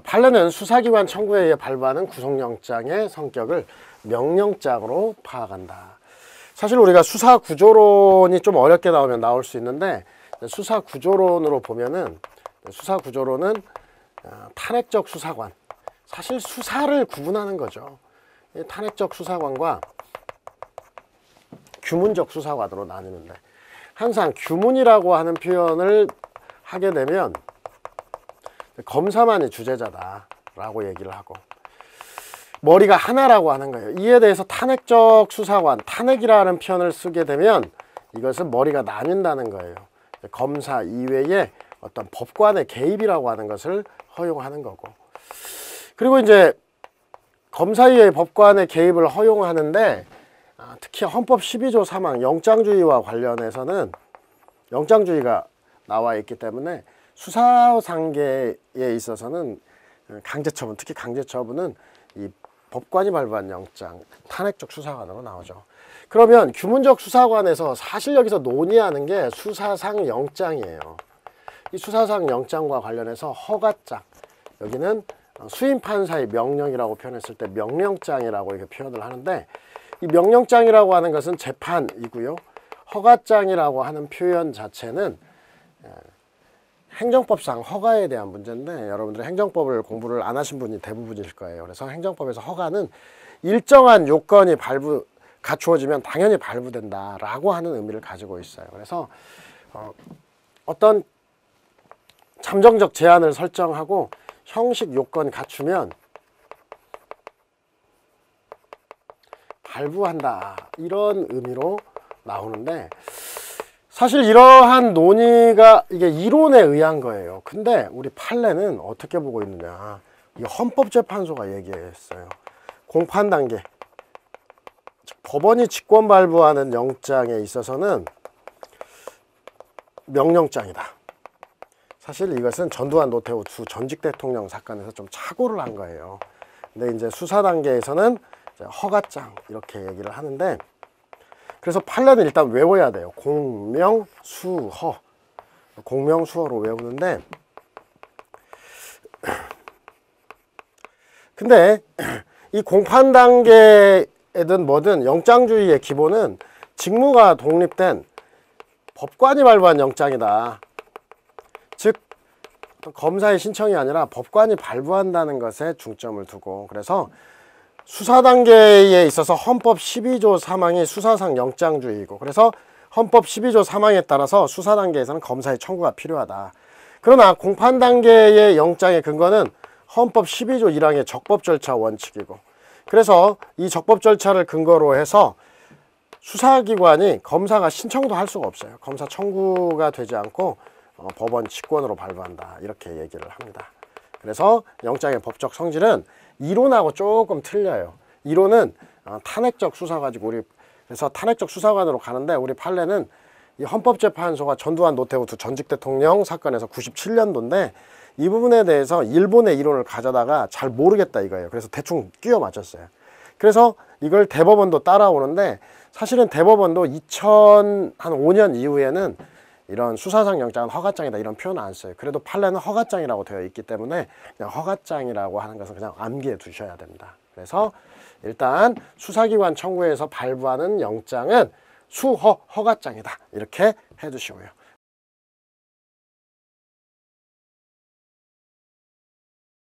판례는 수사기관 청구에 의해 발부하는 구속영장의 성격을 명령장으로 파악한다. 사실 우리가 수사구조론이 좀 어렵게 나오면 나올 수 있는데, 수사구조론으로 보면은, 수사구조론은 탄핵적 수사관, 사실 수사를 구분하는 거죠. 탄핵적 수사관과 규문적 수사관으로 나뉘는데, 항상 규문이라고 하는 표현을 하게 되면 검사만이 주재자다라고 얘기를 하고, 머리가 하나라고 하는 거예요. 이에 대해서 탄핵적 수사관, 탄핵이라는 표현을 쓰게 되면 이것은 머리가 나뉜다는 거예요. 검사 이외에 어떤 법관의 개입이라고 하는 것을 허용하는 거고, 그리고 이제 검사 이외의 법관의 개입을 허용하는데, 특히 헌법 12조 3항 영장주의와 관련해서는 영장주의가 나와 있기 때문에 수사 단계에 있어서는 강제처분, 특히 강제처분은 이 법관이 발부한 영장, 탄핵적 수사관으로 나오죠. 그러면 규문적 수사관에서 사실 여기서 논의하는 게 수사상 영장이에요. 이 수사상 영장과 관련해서 허가장, 여기는 수임 판사의 명령이라고 표현했을 때 명령장이라고 이렇게 표현을 하는데, 이 명령장이라고 하는 것은 재판이고요. 허가장이라고 하는 표현 자체는 행정법상 허가에 대한 문제인데, 여러분들이 행정법을 공부를 안 하신 분이 대부분일 거예요. 그래서 행정법에서 허가는 일정한 요건이 갖추어지면 당연히 발부된다라고 하는 의미를 가지고 있어요. 그래서 어떤 잠정적 제한을 설정하고 형식 요건이 갖추면 발부한다, 이런 의미로 나오는데, 사실 이러한 논의가 이게 이론에 의한 거예요. 근데 우리 판례는 어떻게 보고 있느냐, 이게 헌법재판소가 얘기했어요. 공판 단계, 즉 법원이 직권 발부하는 영장에 있어서는 명령장이다. 사실 이것은 전두환 노태우 두 전직 대통령 사건에서 좀 착오를 한 거예요. 근데 이제 수사 단계에서는 허가장 이렇게 얘기를 하는데, 그래서 판례는 일단 외워야 돼요. 공명수허, 공명수허로 외우는데, 근데 이 공판 단계에든 뭐든 영장주의의 기본은 직무가 독립된 법관이 발부한 영장이다. 즉 검사의 신청이 아니라 법관이 발부한다는 것에 중점을 두고, 그래서 수사 단계에 있어서 헌법 12조 3항이 수사상 영장주의이고, 그래서 헌법 12조 3항에 따라서 수사 단계에서는 검사의 청구가 필요하다. 그러나 공판 단계의 영장의 근거는 헌법 12조 1항의 적법 절차 원칙이고, 그래서 이 적법 절차를 근거로 해서 수사기관이 검사가 신청도 할 수가 없어요. 검사 청구가 되지 않고 법원 직권으로 발부한다, 이렇게 얘기를 합니다. 그래서 영장의 법적 성질은 이론하고 조금 틀려요. 이론은 탄핵적 수사 가지고 그래서 탄핵적 수사관으로 가는데, 우리 판례는 이 헌법재판소가 전두환 노태우 두 전직 대통령 사건에서 97년도인데 이 부분에 대해서 일본의 이론을 가져다가 잘 모르겠다 이거예요. 그래서 대충 끼워 맞췄어요. 그래서 이걸 대법원도 따라오는데, 사실은 대법원도 2005년 이후에는 이런 수사상 영장은 허가장이다 이런 표현 안 써요. 그래도 판례는 허가장이라고 되어 있기 때문에 그냥 허가장이라고 하는 것은 그냥 암기해 두셔야 됩니다. 그래서 일단 수사기관 청구에서 발부하는 영장은 허가장이다, 이렇게 해 두시고요.